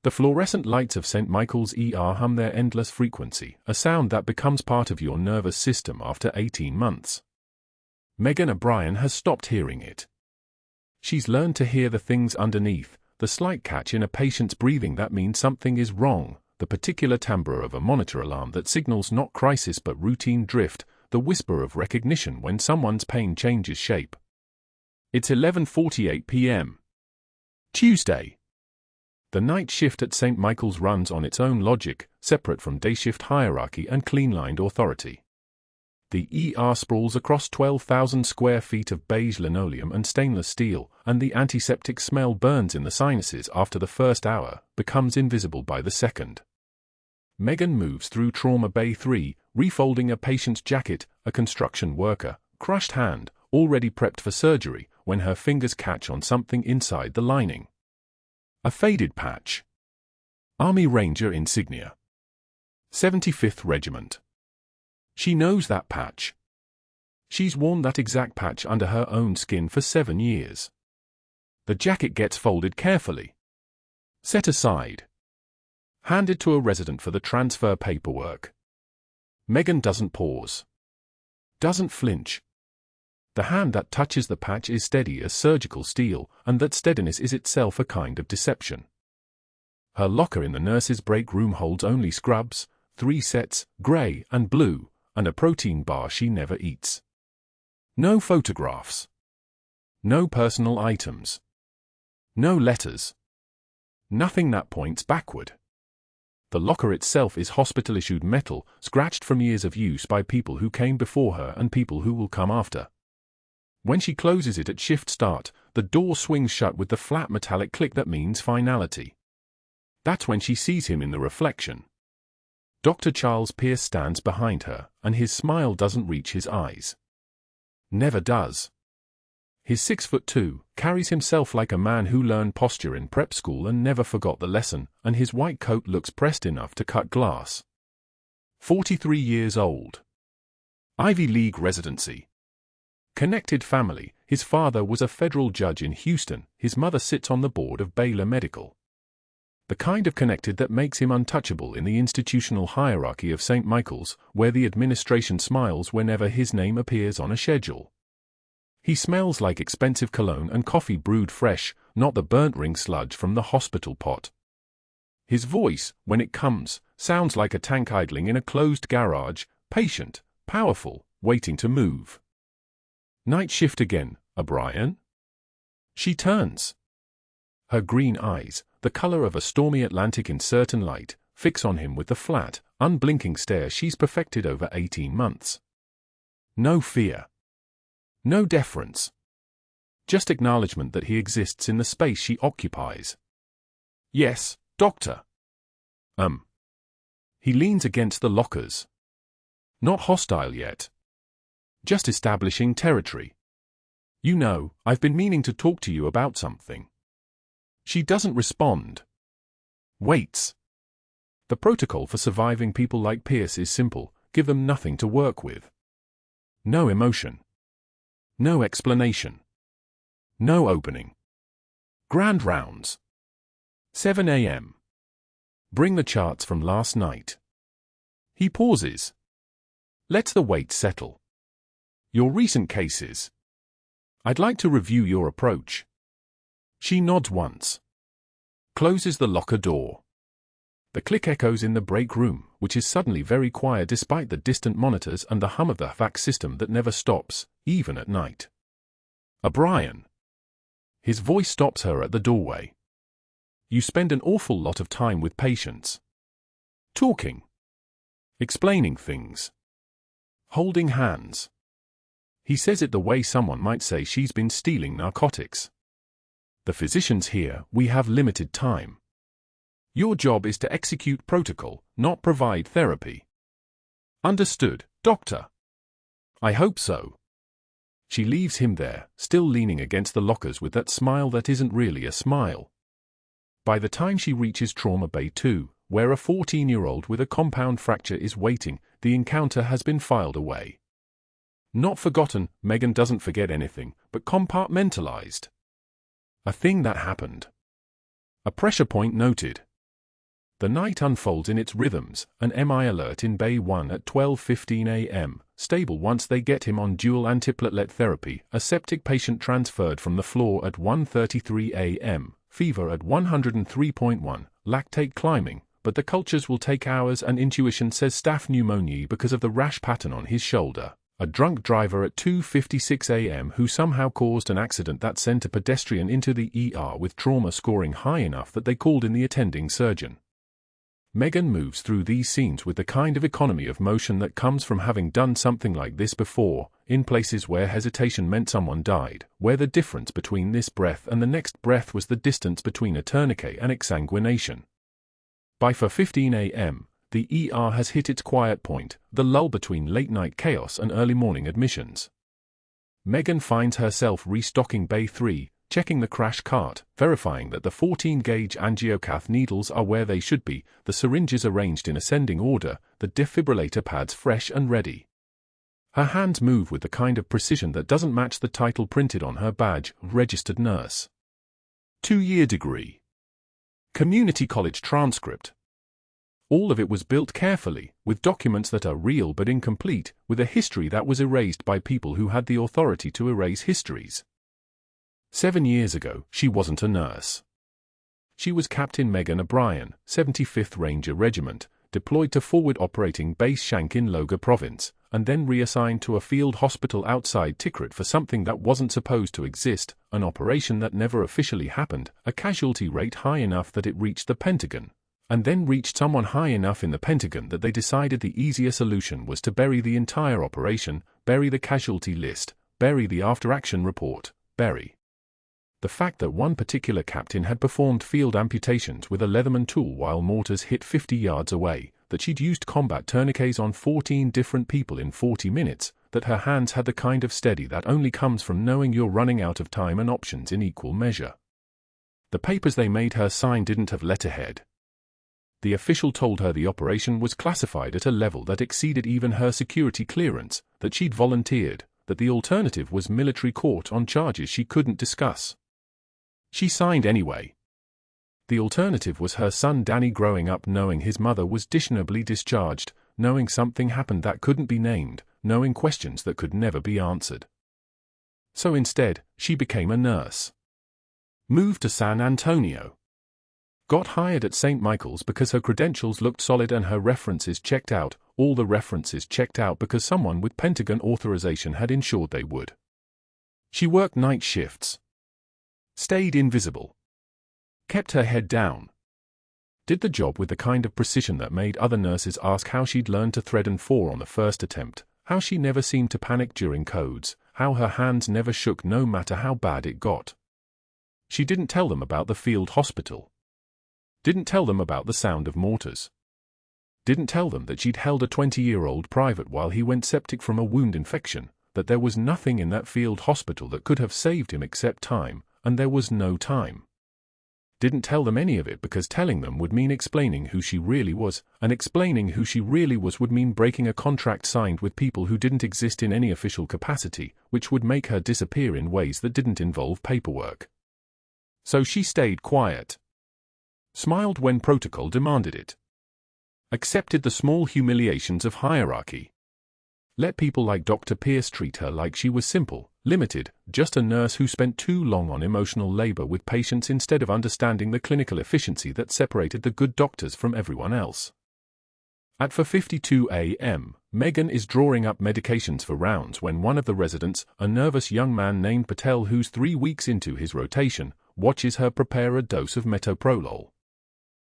The fluorescent lights of St. Michael's ER hum their endless frequency, a sound that becomes part of your nervous system after 18 months. Megan O'Brien has stopped hearing it. She's learned to hear the things underneath, the slight catch in a patient's breathing that means something is wrong, the particular timbre of a monitor alarm that signals not crisis but routine drift, the whisper of recognition when someone's pain changes shape. It's 11:48 p.m. Tuesday. The night shift at St. Michael's runs on its own logic, separate from day shift hierarchy and clean-lined authority. The ER sprawls across 12,000 square feet of beige linoleum and stainless steel, and the antiseptic smell burns in the sinuses after the first hour, becomes invisible by the second. Megan moves through Trauma Bay 3, refolding a patient's jacket, a construction worker, crushed hand, already prepped for surgery, when her fingers catch on something inside the lining. A faded patch. Army Ranger insignia. 75th Regiment. She knows that patch. She's worn that exact patch under her own skin for 7 years. The jacket gets folded carefully. Set aside. Handed to a resident for the transfer paperwork. Megan doesn't pause. Doesn't flinch. The hand that touches the patch is steady as surgical steel, and that steadiness is itself a kind of deception. Her locker in the nurse's break room holds only scrubs, 3 sets, grey and blue, and a protein bar she never eats. No photographs. No personal items. No letters. Nothing that points backward. The locker itself is hospital-issued metal, scratched from years of use by people who came before her and people who will come after. When she closes it at shift start, the door swings shut with the flat metallic click that means finality. That's when she sees him in the reflection. Dr. Charles Pierce stands behind her, and his smile doesn't reach his eyes. Never does. His 6'2", carries himself like a man who learned posture in prep school and never forgot the lesson, and his white coat looks pressed enough to cut glass. 43 years old. Ivy League residency. Connected family. His father was a federal judge in Houston, his mother sits on the board of Baylor Medical. The kind of connected that makes him untouchable in the institutional hierarchy of St. Michael's, where the administration smiles whenever his name appears on a schedule. He smells like expensive cologne and coffee brewed fresh, not the burnt ring sludge from the hospital pot. His voice, when it comes, sounds like a tank idling in a closed garage, patient, powerful, waiting to move. Night shift again, O'Brien? She turns. Her green eyes, the color of a stormy Atlantic in certain light, fix on him with the flat, unblinking stare she's perfected over 18 months. No fear. No deference. Just acknowledgement that he exists in the space she occupies. Yes, doctor. He leans against the lockers. Not hostile yet. Just establishing territory. You know, I've been meaning to talk to you about something. She doesn't respond. Waits. The protocol for surviving people like Pierce is simple: give them nothing to work with. No emotion. No explanation. No opening. Grand rounds. 7 a.m. Bring the charts from last night. He pauses. Lets the wait settle. Your recent cases. I'd like to review your approach. She nods once. Closes the locker door. The click echoes in the break room, which is suddenly very quiet despite the distant monitors and the hum of the fax system that never stops, even at night. O'Brien. His voice stops her at the doorway. You spend an awful lot of time with patients. Talking. Explaining things. Holding hands. He says it the way someone might say she's been stealing narcotics. The physicians here, we have limited time. Your job is to execute protocol, not provide therapy. Understood, doctor? I hope so. She leaves him there, still leaning against the lockers with that smile that isn't really a smile. By the time she reaches Trauma Bay 2, where a 14-year-old with a compound fracture is waiting, the encounter has been filed away. Not forgotten, Megan doesn't forget anything, but compartmentalized. A thing that happened. A pressure point noted. The night unfolds in its rhythms, an MI alert in Bay 1 at 12:15 a.m., stable once they get him on dual antiplatelet therapy, a septic patient transferred from the floor at 1:33 a.m., fever at 103.1, lactate climbing, but the cultures will take hours and intuition says staph pneumoniae because of the rash pattern on his shoulder. A drunk driver at 2:56 a.m. who somehow caused an accident that sent a pedestrian into the ER with trauma scoring high enough that they called in the attending surgeon. Megan moves through these scenes with the kind of economy of motion that comes from having done something like this before, in places where hesitation meant someone died, where the difference between this breath and the next breath was the distance between a tourniquet and exsanguination. By 4:15 a.m., the ER has hit its quiet point, the lull between late-night chaos and early morning admissions. Megan finds herself restocking Bay 3, checking the crash cart, verifying that the 14-gauge angiocath needles are where they should be, the syringes arranged in ascending order, the defibrillator pads fresh and ready. Her hands move with the kind of precision that doesn't match the title printed on her badge, registered nurse. 2-year degree. Community college transcript. All of it was built carefully, with documents that are real but incomplete, with a history that was erased by people who had the authority to erase histories. 7 years ago, she wasn't a nurse. She was Captain Megan O'Brien, 75th Ranger Regiment, deployed to Forward Operating Base Shank in Loga Province, and then reassigned to a field hospital outside Tikrit for something that wasn't supposed to exist, an operation that never officially happened, a casualty rate high enough that it reached the Pentagon, and then reached someone high enough in the Pentagon that they decided the easier solution was to bury the entire operation, bury the casualty list, bury the after-action report, bury the fact that one particular captain had performed field amputations with a Leatherman tool while mortars hit 50 yards away, that she'd used combat tourniquets on 14 different people in 40 minutes, that her hands had the kind of steady that only comes from knowing you're running out of time and options in equal measure. The papers they made her sign didn't have letterhead. The official told her the operation was classified at a level that exceeded even her security clearance, that she'd volunteered, that the alternative was military court on charges she couldn't discuss. She signed anyway. The alternative was her son Danny growing up knowing his mother was dishonorably discharged, knowing something happened that couldn't be named, knowing questions that could never be answered. So instead, she became a nurse. Moved to San Antonio. Got hired at St. Michael's because her credentials looked solid and her references checked out, all the references checked out because someone with Pentagon authorization had ensured they would. She worked night shifts. Stayed invisible. Kept her head down. Did the job with the kind of precision that made other nurses ask how she'd learned to thread and four on the first attempt, how she never seemed to panic during codes, how her hands never shook no matter how bad it got. She didn't tell them about the field hospital. Didn't tell them about the sound of mortars. Didn't tell them that she'd held a 20-year-old private while he went septic from a wound infection, that there was nothing in that field hospital that could have saved him except time, and there was no time. Didn't tell them any of it because telling them would mean explaining who she really was, and explaining who she really was would mean breaking a contract signed with people who didn't exist in any official capacity, which would make her disappear in ways that didn't involve paperwork. So she stayed quiet. Smiled when protocol demanded it. Accepted the small humiliations of hierarchy. Let people like Dr. Pierce treat her like she was simple, limited, just a nurse who spent too long on emotional labor with patients instead of understanding the clinical efficiency that separated the good doctors from everyone else. At 4:52 a.m., Megan is drawing up medications for rounds when one of the residents, a nervous young man named Patel who's 3 weeks into his rotation, watches her prepare a dose of metoprolol.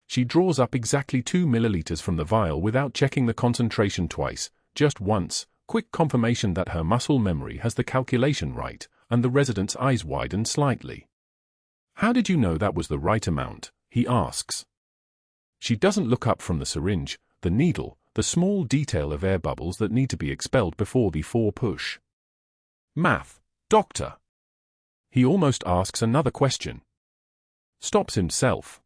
She draws up exactly 2 milliliters from the vial without checking the concentration twice, just once, quick confirmation that her muscle memory has the calculation right, and the resident's eyes widen slightly. "How did you know that was the right amount?" he asks. She doesn't look up from the syringe, the needle, the small detail of air bubbles that need to be expelled before the 4 push. "Math, doctor." He almost asks another question. Stops himself.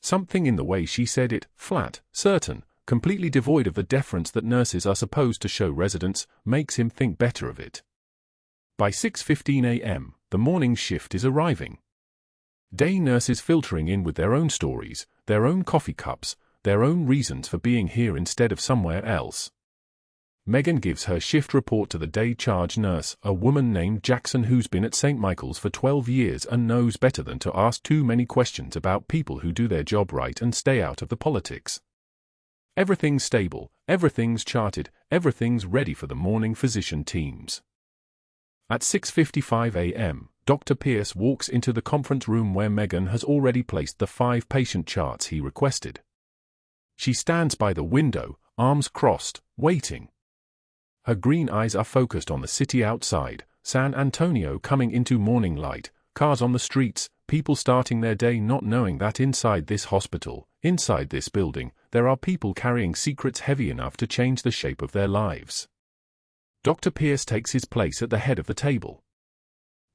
Something in the way she said it, flat, certain, completely devoid of the deference that nurses are supposed to show residents, makes him think better of it. By 6:15 a.m., the morning shift is arriving. Day nurses filtering in with their own stories, their own coffee cups, their own reasons for being here instead of somewhere else. Megan gives her shift report to the day charge nurse, a woman named Jackson who's been at St. Michael's for 12 years and knows better than to ask too many questions about people who do their job right and stay out of the politics. Everything's stable, everything's charted, everything's ready for the morning physician teams. At 6:55 a.m., Dr. Pierce walks into the conference room where Megan has already placed the 5 patient charts he requested. She stands by the window, arms crossed, waiting. Her green eyes are focused on the city outside, San Antonio coming into morning light, cars on the streets, people starting their day not knowing that inside this hospital, inside this building, there are people carrying secrets heavy enough to change the shape of their lives. Dr. Pierce takes his place at the head of the table.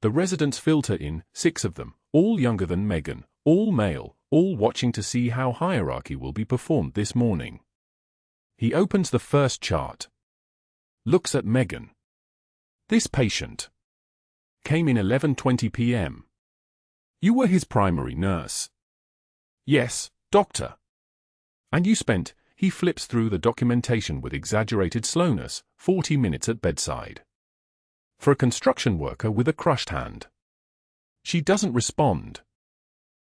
The residents filter in, 6 of them, all younger than Megan, all male, all watching to see how hierarchy will be performed this morning. He opens the first chart. Looks at Megan. This patient came in 11:20 p.m. You were his primary nurse. Yes, doctor. And you spent, he flips through the documentation with exaggerated slowness, 40 minutes at bedside. For a construction worker with a crushed hand. She doesn't respond.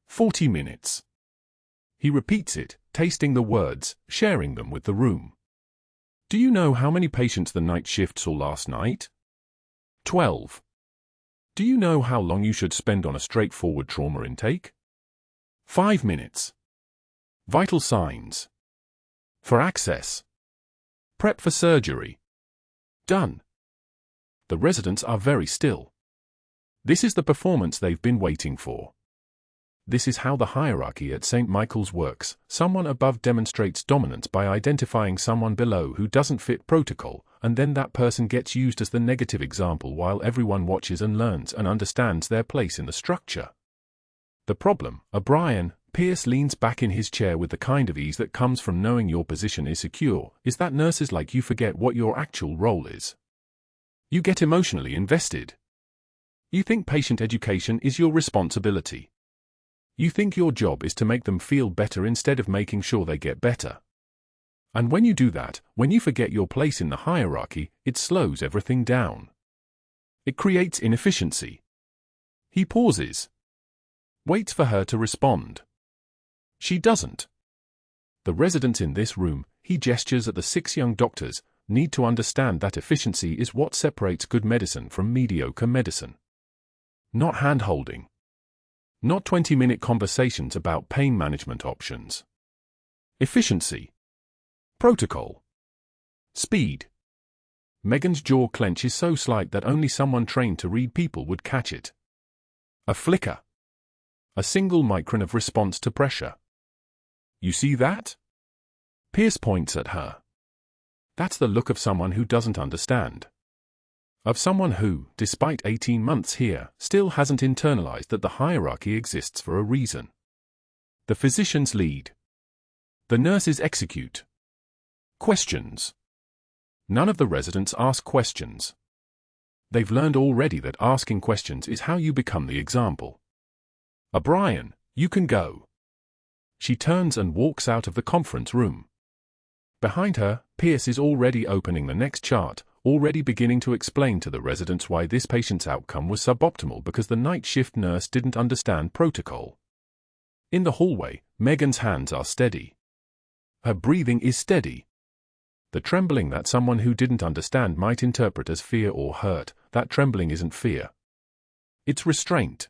40 minutes. He repeats it, tasting the words, sharing them with the room. Do you know how many patients the night shift saw last night? 12. Do you know how long you should spend on a straightforward trauma intake? 5 minutes. Vital signs. For access. Prep for surgery. Done. The residents are very still. This is the performance they've been waiting for. This is how the hierarchy at St. Michael's works. Someone above demonstrates dominance by identifying someone below who doesn't fit protocol, and then that person gets used as the negative example while everyone watches and learns and understands their place in the structure. The problem, O'Brien, Pierce leans back in his chair with the kind of ease that comes from knowing your position is secure, is that nurses like you forget what your actual role is. You get emotionally invested. You think patient education is your responsibility. You think your job is to make them feel better instead of making sure they get better. And when you do that, when you forget your place in the hierarchy, it slows everything down. It creates inefficiency. He pauses. Waits for her to respond. She doesn't. The residents in this room, he gestures at the 6 young doctors, need to understand that efficiency is what separates good medicine from mediocre medicine. Not hand-holding. Not 20-minute conversations about pain management options. Efficiency. Protocol. Speed. Megan's jaw clench is so slight that only someone trained to read people would catch it. A flicker. A single micron of response to pressure. You see that? Pierce points at her. That's the look of someone who doesn't understand. Of someone who, despite 18 months here, still hasn't internalized that the hierarchy exists for a reason. The physicians lead. The nurses execute. Questions. None of the residents ask questions. They've learned already that asking questions is how you become the example. O'Brien, you can go. She turns and walks out of the conference room. Behind her, Pierce is already opening the next chart, already beginning to explain to the residents why this patient's outcome was suboptimal because the night shift nurse didn't understand protocol. In the hallway, Megan's hands are steady. Her breathing is steady. The trembling that someone who didn't understand might interpret as fear or hurt, that trembling isn't fear. It's restraint.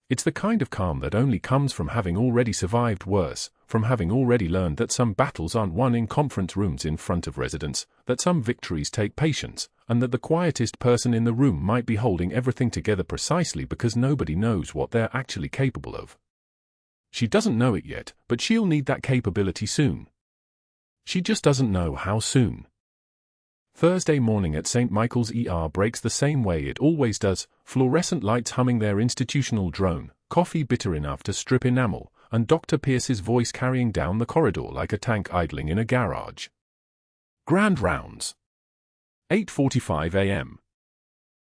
It's the kind of calm that only comes from having already survived worse, from having already learned that some battles aren't won in conference rooms in front of residents, that some victories take patience, and that the quietest person in the room might be holding everything together precisely because nobody knows what they're actually capable of. She doesn't know it yet, but she'll need that capability soon. She just doesn't know how soon. Thursday morning at St. Michael's ER breaks the same way it always does, fluorescent lights humming their institutional drone, coffee bitter enough to strip enamel, and Dr. Pierce's voice carrying down the corridor like a tank idling in a garage. Grand rounds. 8:45 a.m.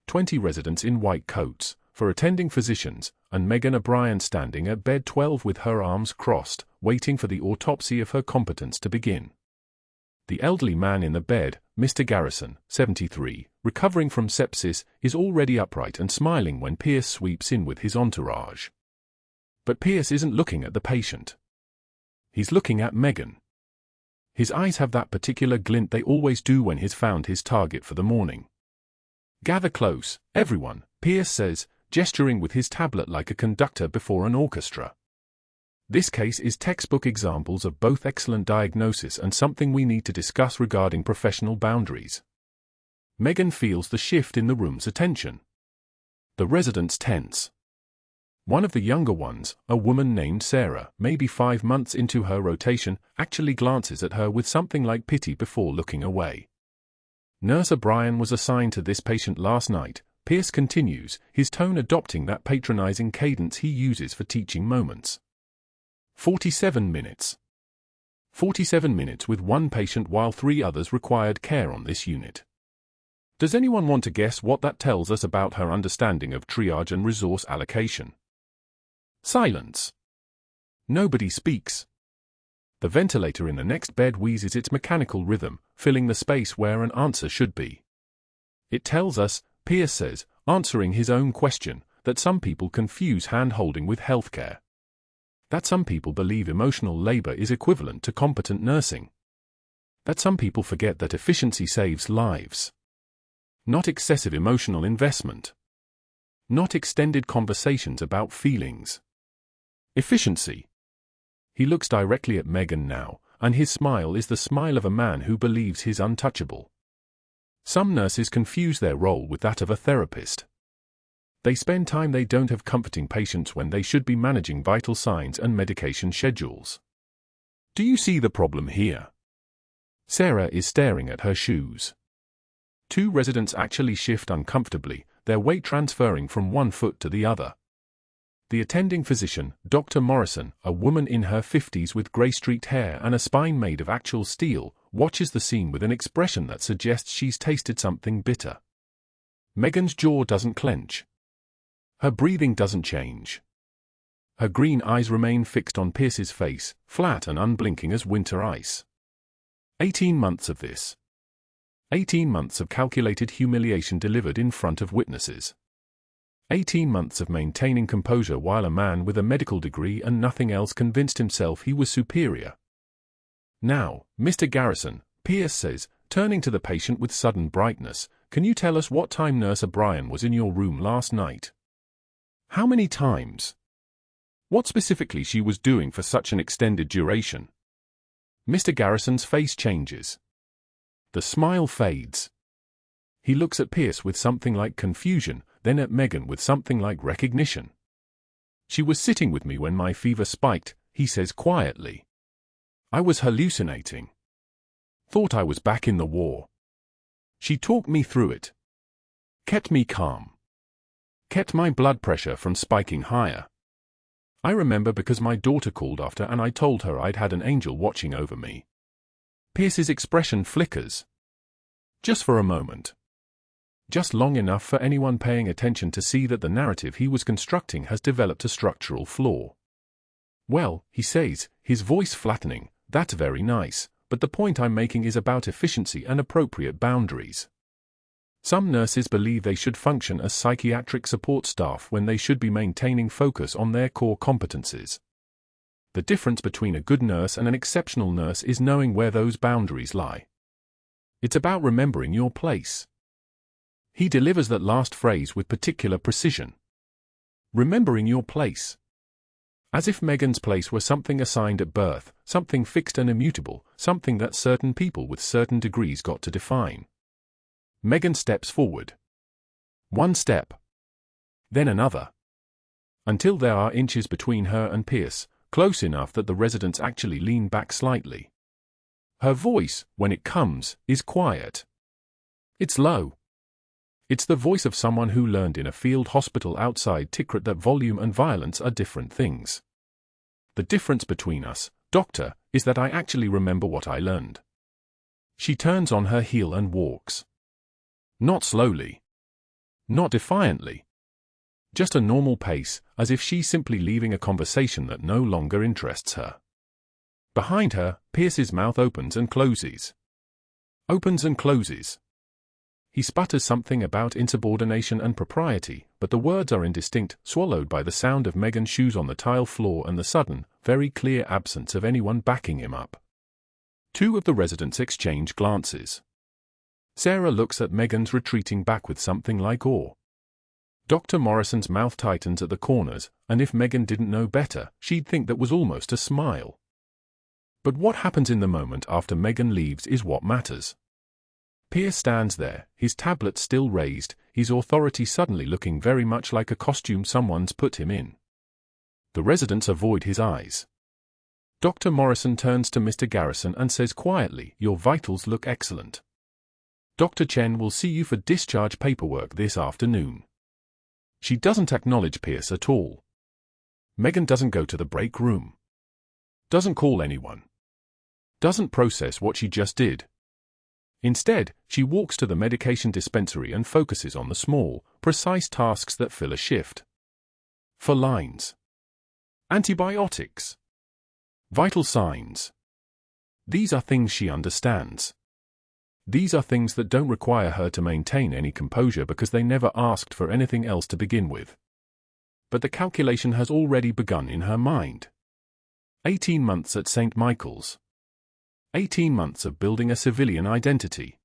20 residents in white coats, for attending physicians, and Megan O'Brien standing at bed 12 with her arms crossed, waiting for the autopsy of her competence to begin. The elderly man in the bed, Mr. Garrison, 73, recovering from sepsis, is already upright and smiling when Pierce sweeps in with his entourage. But Pierce isn't looking at the patient. He's looking at Megan. His eyes have that particular glint they always do when he's found his target for the morning. "Gather close, everyone," Pierce says, gesturing with his tablet like a conductor before an orchestra. This case is textbook examples of both excellent diagnosis and something we need to discuss regarding professional boundaries. Megan feels the shift in the room's attention. The residents tense. One of the younger ones, a woman named Sarah, maybe 5 months into her rotation, actually glances at her with something like pity before looking away. "Nurse O'Brien was assigned to this patient last night," Pierce continues, his tone adopting that patronizing cadence he uses for teaching moments. 47 minutes. 47 minutes with one patient while 3 others required care on this unit. Does anyone want to guess what that tells us about her understanding of triage and resource allocation? Silence. Nobody speaks. The ventilator in the next bed wheezes its mechanical rhythm, filling the space where an answer should be. It tells us, Pierce says, answering his own question, that some people confuse hand-holding with healthcare. That some people believe emotional labor is equivalent to competent nursing. That some people forget that efficiency saves lives. Not excessive emotional investment. Not extended conversations about feelings. Efficiency. He looks directly at Megan now, and his smile is the smile of a man who believes he's untouchable. Some nurses confuse their role with that of a therapist. They spend time they don't have comforting patients when they should be managing vital signs and medication schedules. Do you see the problem here? Sarah is staring at her shoes. 2 residents actually shift uncomfortably, their weight transferring from one foot to the other. The attending physician, Dr. Morrison, a woman in her 50s with grey-streaked hair and a spine made of actual steel, watches the scene with an expression that suggests she's tasted something bitter. Megan's jaw doesn't clench. Her breathing doesn't change. Her green eyes remain fixed on Pierce's face, flat and unblinking as winter ice. 18 months of this. 18 months of calculated humiliation delivered in front of witnesses. 18 months of maintaining composure while a man with a medical degree and nothing else convinced himself he was superior. "Now, Mr. Garrison," Pierce says, turning to the patient with sudden brightness, "can you tell us what time Nurse O'Brien was in your room last night? How many times? What specifically she was doing for such an extended duration?" Mr. Garrison's face changes. The smile fades. He looks at Pierce with something like confusion, then at Megan with something like recognition. "She was sitting with me when my fever spiked," he says quietly. "I was hallucinating. Thought I was back in the war. She talked me through it. Kept me calm. Kept my blood pressure from spiking higher. I remember because my daughter called after and I told her I'd had an angel watching over me." Pierce's expression flickers. Just for a moment. Just long enough for anyone paying attention to see that the narrative he was constructing has developed a structural flaw. "Well," he says, his voice flattening, "that's very nice, but the point I'm making is about efficiency and appropriate boundaries. Some nurses believe they should function as psychiatric support staff when they should be maintaining focus on their core competencies. The difference between a good nurse and an exceptional nurse is knowing where those boundaries lie. It's about remembering your place." He delivers that last phrase with particular precision. Remembering your place. As if Megan's place were something assigned at birth, something fixed and immutable, something that certain people with certain degrees got to define. Megan steps forward. One step. Then another. Until there are inches between her and Pierce, close enough that the residents actually lean back slightly. Her voice, when it comes, is quiet. It's low. It's the voice of someone who learned in a field hospital outside Tikrit that volume and violence are different things. "The difference between us, doctor, is that I actually remember what I learned." She turns on her heel and walks. Not slowly. Not defiantly. Just a normal pace, as if she's simply leaving a conversation that no longer interests her. Behind her, Pierce's mouth opens and closes. Opens and closes. He sputters something about insubordination and propriety, but the words are indistinct, swallowed by the sound of Megan's shoes on the tile floor and the sudden, very clear absence of anyone backing him up. Two of the residents exchange glances. Sarah looks at Megan's retreating back with something like awe. Dr. Morrison's mouth tightens at the corners, and if Megan didn't know better, she'd think that was almost a smile. But what happens in the moment after Megan leaves is what matters. Pierce stands there, his tablet still raised, his authority suddenly looking very much like a costume someone's put him in. The residents avoid his eyes. Dr. Morrison turns to Mr. Garrison and says quietly, "Your vitals look excellent. Dr. Chen will see you for discharge paperwork this afternoon." She doesn't acknowledge Pierce at all. Megan doesn't go to the break room. Doesn't call anyone. Doesn't process what she just did. Instead, she walks to the medication dispensary and focuses on the small, precise tasks that fill a shift. For lines. Antibiotics. Vital signs. These are things she understands. These are things that don't require her to maintain any composure because they never asked for anything else to begin with. But the calculation has already begun in her mind. 18 months at St. Michael's. 18 months of building a civilian identity.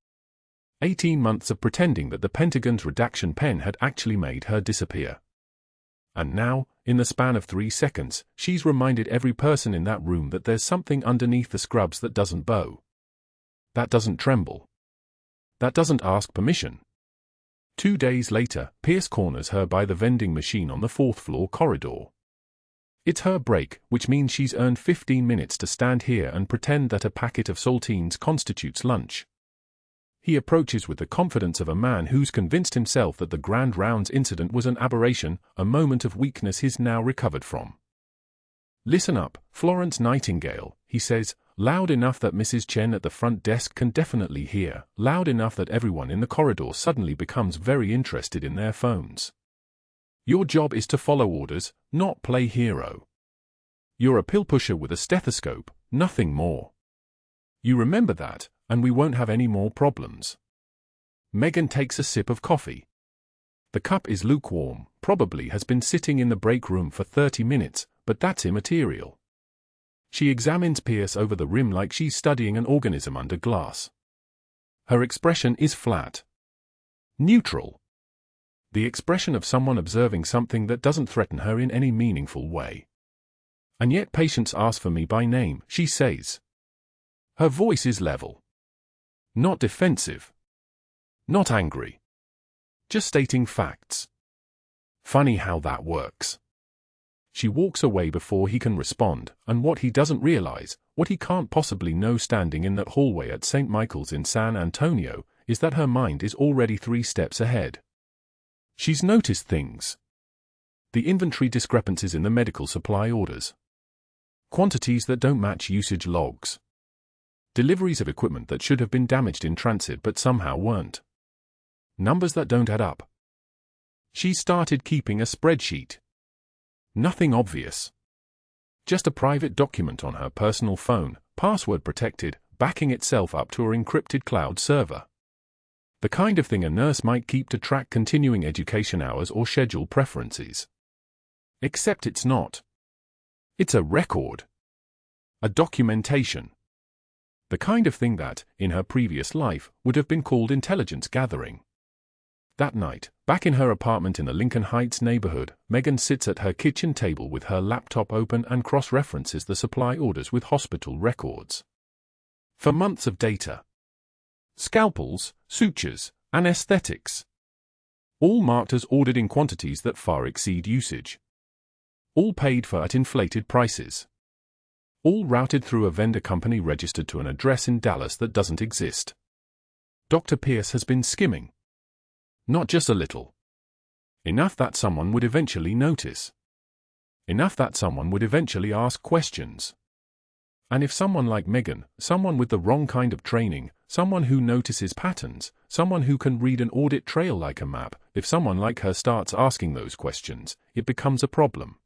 18 months of pretending that the Pentagon's redaction pen had actually made her disappear. And now, in the span of 3 seconds, she's reminded every person in that room that there's something underneath the scrubs that doesn't bow. That doesn't tremble. That doesn't ask permission. 2 days later, Pierce corners her by the vending machine on the 4th floor corridor. It's her break, which means she's earned 15 minutes to stand here and pretend that a packet of saltines constitutes lunch. He approaches with the confidence of a man who's convinced himself that the Grand Rounds incident was an aberration, a moment of weakness he's now recovered from. "Listen up, Florence Nightingale," he says, loud enough that Mrs. Chen at the front desk can definitely hear, loud enough that everyone in the corridor suddenly becomes very interested in their phones. "Your job is to follow orders, not play hero. You're a pill pusher with a stethoscope, nothing more. You remember that, and we won't have any more problems." Megan takes a sip of coffee. The cup is lukewarm, probably has been sitting in the break room for 30 minutes, but that's immaterial. She examines Pierce over the rim like she's studying an organism under glass. Her expression is flat. Neutral. The expression of someone observing something that doesn't threaten her in any meaningful way. "And yet patients ask for me by name," she says. Her voice is level. Not defensive. Not angry. Just stating facts. Funny how that works. She walks away before he can respond, and what he doesn't realize, what he can't possibly know standing in that hallway at St. Michael's in San Antonio, is that her mind is already 3 steps ahead. She's noticed things. The inventory discrepancies in the medical supply orders. Quantities that don't match usage logs. Deliveries of equipment that should have been damaged in transit but somehow weren't. Numbers that don't add up. She started keeping a spreadsheet. Nothing obvious. Just a private document on her personal phone, password protected, backing itself up to her encrypted cloud server. The kind of thing a nurse might keep to track continuing education hours or schedule preferences. Except it's not. It's a record. A documentation. The kind of thing that, in her previous life, would have been called intelligence gathering. That night, back in her apartment in the Lincoln Heights neighborhood, Megan sits at her kitchen table with her laptop open and cross-references the supply orders with hospital records. For months of data. Scalpels, sutures, anesthetics. All marked as ordered in quantities that far exceed usage. All paid for at inflated prices. All routed through a vendor company registered to an address in Dallas that doesn't exist. Dr. Pierce has been skimming. Not just a little. Enough that someone would eventually notice. Enough that someone would eventually ask questions. And if someone like Megan, someone with the wrong kind of training, someone who notices patterns, someone who can read an audit trail like a map, if someone like her starts asking those questions, it becomes a problem.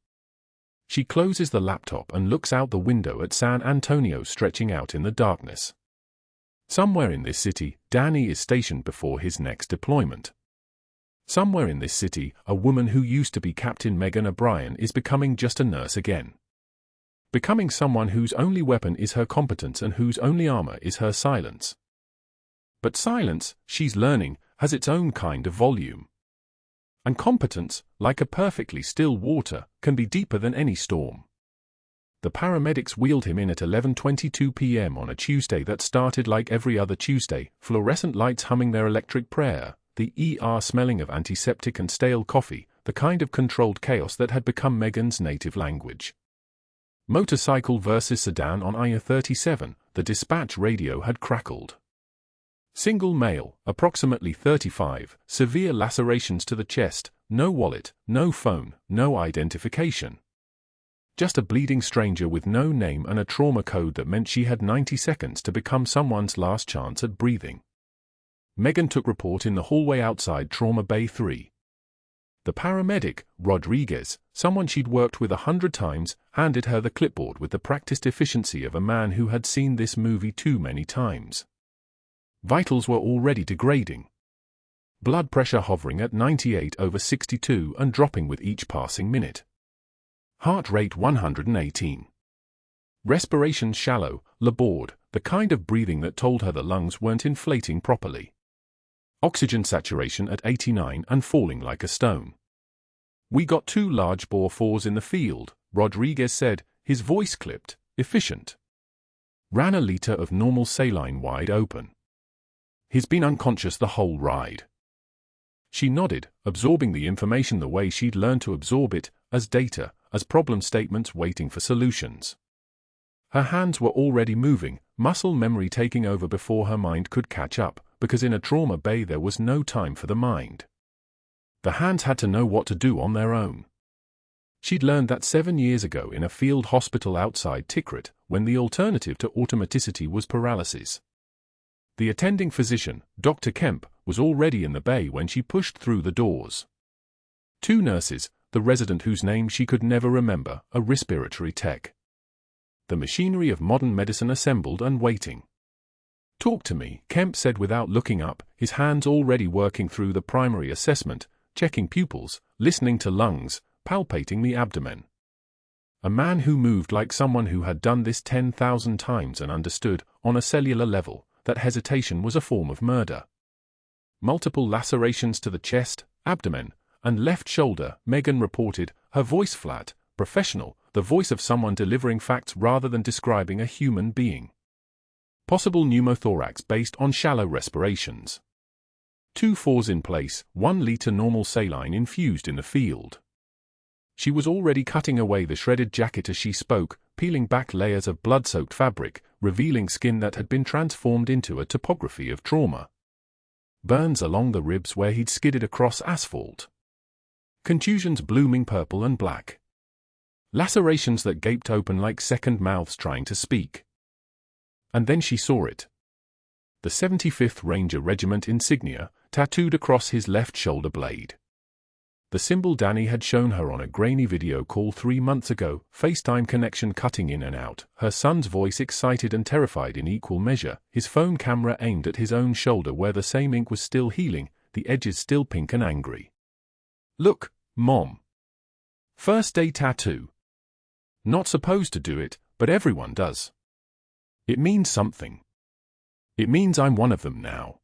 She closes the laptop and looks out the window at San Antonio stretching out in the darkness. Somewhere in this city, Danny is stationed before his next deployment. Somewhere in this city, a woman who used to be Captain Megan O'Brien is becoming just a nurse again. Becoming someone whose only weapon is her competence and whose only armor is her silence. But silence, she's learning, has its own kind of volume. And competence, like a perfectly still water, can be deeper than any storm. The paramedics wheeled him in at 11:22 p.m. on a Tuesday that started like every other Tuesday, fluorescent lights humming their electric prayer, the ER smelling of antiseptic and stale coffee, the kind of controlled chaos that had become Megan's native language. Motorcycle versus sedan on I-37, the dispatch radio had crackled. Single male, approximately 35, severe lacerations to the chest, no wallet, no phone, no identification. Just a bleeding stranger with no name and a trauma code that meant she had 90 seconds to become someone's last chance at breathing. Megan took report in the hallway outside Trauma Bay 3. The paramedic, Rodriguez, someone she'd worked with 100 times, handed her the clipboard with the practiced efficiency of a man who had seen this movie too many times. Vitals were already degrading. Blood pressure hovering at 98/62 and dropping with each passing minute. Heart rate 118. Respiration shallow, labored, the kind of breathing that told her the lungs weren't inflating properly. Oxygen saturation at 89 and falling like a stone. "We got 2 large bore 4s in the field," Rodriguez said, his voice clipped, efficient. "Ran a liter of normal saline wide open. He's been unconscious the whole ride." She nodded, absorbing the information the way she'd learned to absorb it, as data, as problem statements waiting for solutions. Her hands were already moving, muscle memory taking over before her mind could catch up, because in a trauma bay there was no time for the mind. The hands had to know what to do on their own. She'd learned that 7 years ago in a field hospital outside Tikrit, when the alternative to automaticity was paralysis. The attending physician, Dr. Kemp, was already in the bay when she pushed through the doors. 2 nurses, the resident whose name she could never remember, a respiratory tech. The machinery of modern medicine assembled and waiting. "Talk to me," Kemp said without looking up, his hands already working through the primary assessment, checking pupils, listening to lungs, palpating the abdomen. A man who moved like someone who had done this 10,000 times and understood, on a cellular level, that hesitation was a form of murder. Multiple lacerations to the chest, abdomen, and left shoulder, Megan reported, her voice flat, professional, the voice of someone delivering facts rather than describing a human being. Possible pneumothorax based on shallow respirations. 2 4s in place, 1 liter normal saline infused in the field. She was already cutting away the shredded jacket as she spoke, peeling back layers of blood-soaked fabric, revealing skin that had been transformed into a topography of trauma. Burns along the ribs where he'd skidded across asphalt. Contusions blooming purple and black. Lacerations that gaped open like second mouths trying to speak. And then she saw it. The 75th Ranger Regiment insignia, tattooed across his left shoulder blade. The symbol Danny had shown her on a grainy video call 3 months ago, FaceTime connection cutting in and out, her son's voice excited and terrified in equal measure, his phone camera aimed at his own shoulder where the same ink was still healing, the edges still pink and angry. "Look, Mom. First day tattoo. Not supposed to do it, but everyone does. It means something. It means I'm one of them now."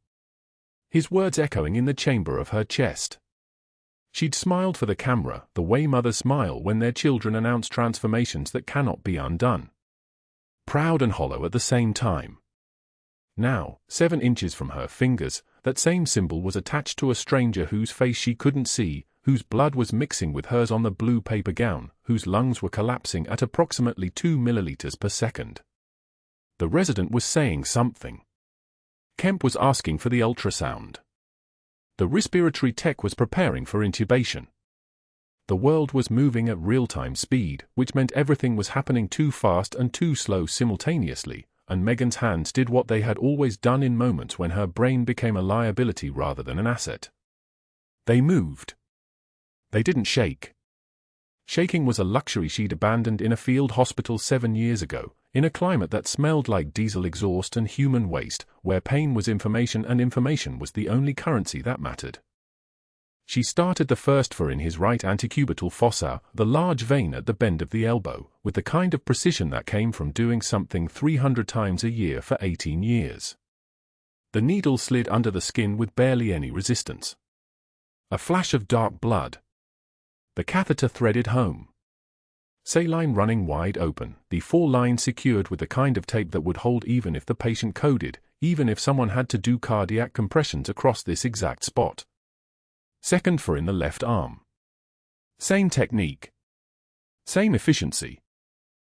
His words echoing in the chamber of her chest. She'd smiled for the camera, the way mothers smile when their children announce transformations that cannot be undone. Proud and hollow at the same time. Now, 7 inches from her fingers, that same symbol was attached to a stranger whose face she couldn't see, whose blood was mixing with hers on the blue paper gown, whose lungs were collapsing at approximately 2 milliliters per second. The resident was saying something. Kemp was asking for the ultrasound. The respiratory tech was preparing for intubation. The world was moving at real-time speed, which meant everything was happening too fast and too slow simultaneously, and Megan's hands did what they had always done in moments when her brain became a liability rather than an asset. They moved. They didn't shake. Shaking was a luxury she'd abandoned in a field hospital 7 years ago, in a climate that smelled like diesel exhaust and human waste, where pain was information and information was the only currency that mattered. She started the first fur in his right antecubital fossa, the large vein at the bend of the elbow, with the kind of precision that came from doing something 300 times a year for 18 years. The needle slid under the skin with barely any resistance. A flash of dark blood. The catheter threaded home. Saline running wide open, the 4 lines secured with the kind of tape that would hold even if the patient coded, even if someone had to do cardiac compressions across this exact spot. Second fur in the left arm. Same technique. Same efficiency.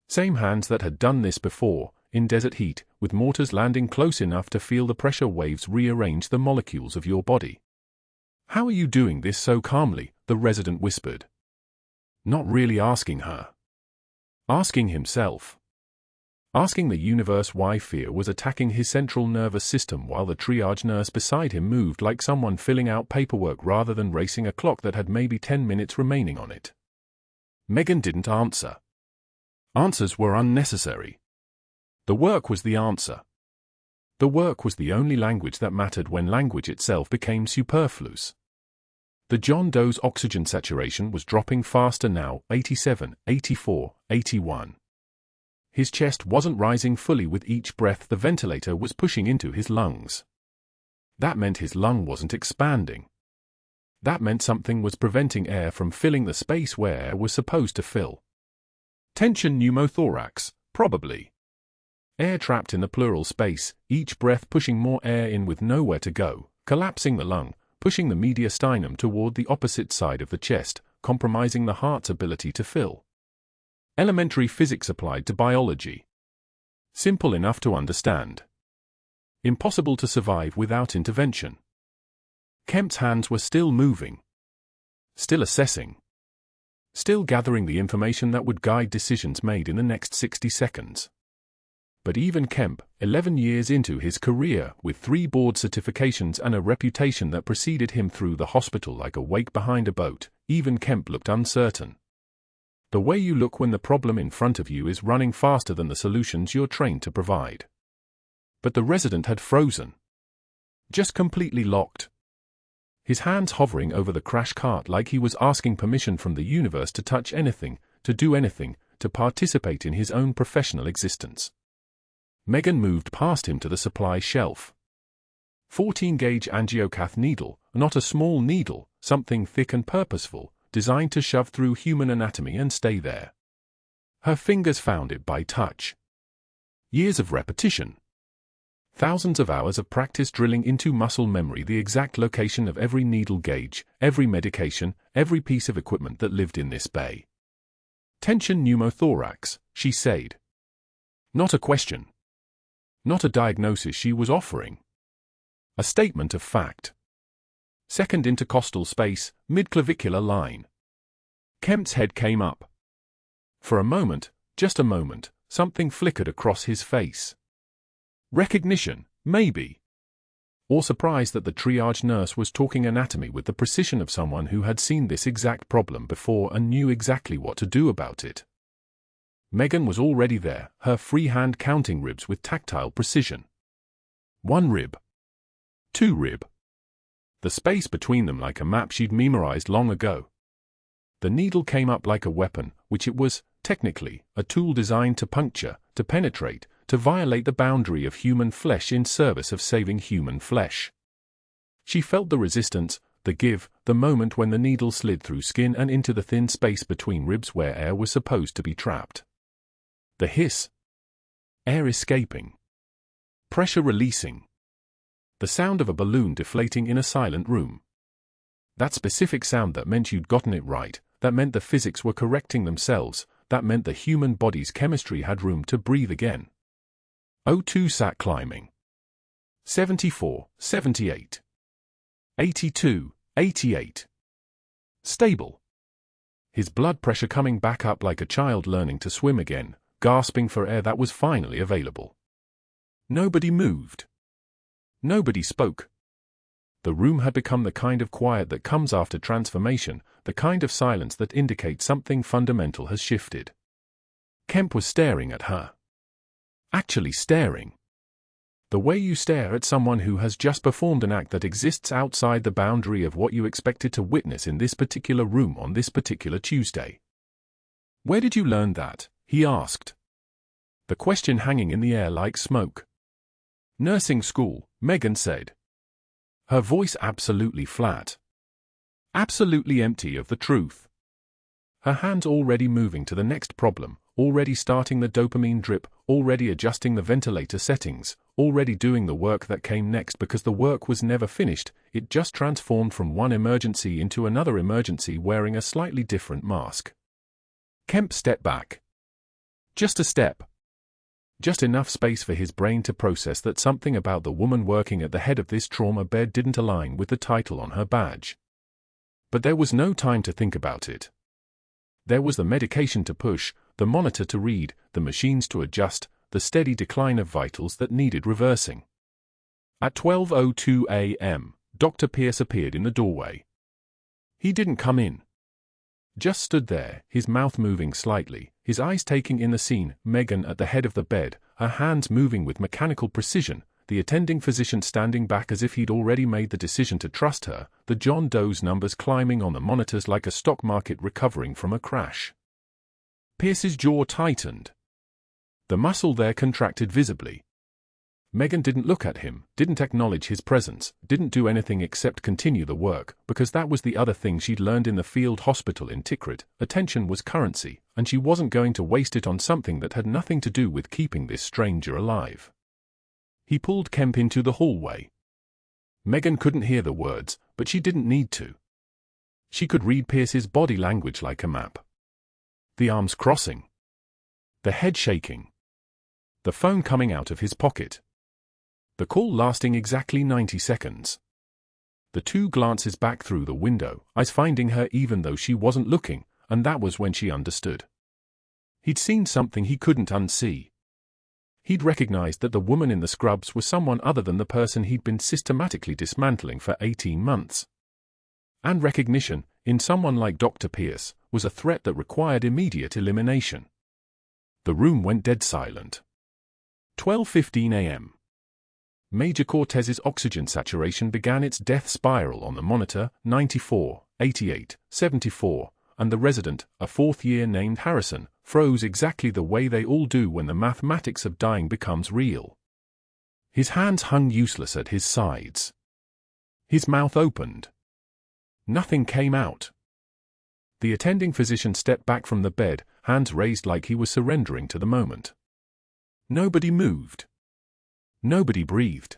Same hands that had done this before, in desert heat, with mortars landing close enough to feel the pressure waves rearrange the molecules of your body. "How are you doing this so calmly?" the resident whispered. Not really asking her. Asking himself. Asking the universe why fear was attacking his central nervous system while the triage nurse beside him moved like someone filling out paperwork rather than racing a clock that had maybe 10 minutes remaining on it. Megan didn't answer. Answers were unnecessary. The work was the answer. The work was the only language that mattered when language itself became superfluous. The John Doe's oxygen saturation was dropping faster now, 87, 84, 81. His chest wasn't rising fully with each breath the ventilator was pushing into his lungs. That meant his lung wasn't expanding. That meant something was preventing air from filling the space where air was supposed to fill. Tension pneumothorax, probably. Air trapped in the pleural space, each breath pushing more air in with nowhere to go, collapsing the lung, pushing the mediastinum toward the opposite side of the chest, compromising the heart's ability to fill. Elementary physics applied to biology. Simple enough to understand. Impossible to survive without intervention. Kemp's hands were still moving. Still assessing. Still gathering the information that would guide decisions made in the next 60 seconds. But even Kemp, 11 years into his career, with 3 board certifications and a reputation that preceded him through the hospital like a wake behind a boat, even Kemp looked uncertain. The way you look when the problem in front of you is running faster than the solutions you're trained to provide. But the resident had frozen. Just completely locked. His hands hovering over the crash cart like he was asking permission from the universe to touch anything, to do anything, to participate in his own professional existence. Megan moved past him to the supply shelf. 14-gauge angiocath needle, not a small needle, something thick and purposeful, designed to shove through human anatomy and stay there. Her fingers found it by touch. Years of repetition. Thousands of hours of practice drilling into muscle memory the exact location of every needle gauge, every medication, every piece of equipment that lived in this bay. Tension pneumothorax, she said. Not a question. Not a diagnosis she was offering. A statement of fact. Second intercostal space, midclavicular line. Kemp's head came up. For a moment, just a moment, something flickered across his face. Recognition, maybe. Or surprise that the triage nurse was talking anatomy with the precision of someone who had seen this exact problem before and knew exactly what to do about it. Megan was already there, her free hand counting ribs with tactile precision. 1 rib. 2 rib. The space between them like a map she'd memorized long ago. The needle came up like a weapon, which it was, technically, a tool designed to puncture, to penetrate, to violate the boundary of human flesh in service of saving human flesh. She felt the resistance, the give, the moment when the needle slid through skin and into the thin space between ribs where air was supposed to be trapped. The hiss. Air escaping. Pressure releasing. The sound of a balloon deflating in a silent room. That specific sound that meant you'd gotten it right, that meant the physics were correcting themselves, that meant the human body's chemistry had room to breathe again. O2 sat climbing. 74, 78. 82, 88. Stable. his blood pressure coming back up like a child learning to swim again, gasping for air that was finally available. Nobody moved. Nobody spoke. The room had become the kind of quiet that comes after transformation, the kind of silence that indicates something fundamental has shifted. Kemp was staring at her. Actually staring. The way you stare at someone who has just performed an act that exists outside the boundary of what you expected to witness in this particular room on this particular Tuesday. "Where did you learn that?" he asked. The question hanging in the air like smoke. "Nursing school," Megan said. Her voice absolutely flat. Absolutely empty of the truth. Her hands already moving to the next problem, already starting the dopamine drip, already adjusting the ventilator settings, already doing the work that came next because the work was never finished, it just transformed from one emergency into another emergency wearing a slightly different mask. Kemp stepped back. Just a step. Just enough space for his brain to process that something about the woman working at the head of this trauma bed didn't align with the title on her badge. But there was no time to think about it. There was the medication to push, the monitor to read, the machines to adjust, the steady decline of vitals that needed reversing. At 12:02 a.m., Dr. Pierce appeared in the doorway. He didn't come in. Just stood there, his mouth moving slightly, his eyes taking in the scene, Megan at the head of the bed, her hands moving with mechanical precision, the attending physician standing back as if he'd already made the decision to trust her, the John Doe's numbers climbing on the monitors like a stock market recovering from a crash. Pierce's jaw tightened. The muscle there contracted visibly. Megan didn't look at him, didn't acknowledge his presence, didn't do anything except continue the work, because that was the other thing she'd learned in the field hospital in Tikrit. Attention was currency, and she wasn't going to waste it on something that had nothing to do with keeping this stranger alive. He pulled Kemp into the hallway. Megan couldn't hear the words, but she didn't need to. She could read Pierce's body language like a map. The arms crossing. The head shaking. The phone coming out of his pocket. The call lasting exactly 90 seconds. The two glances back through the window, eyes finding her even though she wasn't looking, and that was when she understood. He'd seen something he couldn't unsee. He'd recognized that the woman in the scrubs was someone other than the person he'd been systematically dismantling for 18 months. And recognition, in someone like Dr. Pierce, was a threat that required immediate elimination. The room went dead silent. 12:15 a.m. Major Cortez's oxygen saturation began its death spiral on the monitor, 94, 88, 74, and the resident, a fourth year named Harrison, froze exactly the way they all do when the mathematics of dying becomes real. His hands hung useless at his sides. His mouth opened. Nothing came out. The attending physician stepped back from the bed, hands raised like he was surrendering to the moment. Nobody moved. Nobody breathed.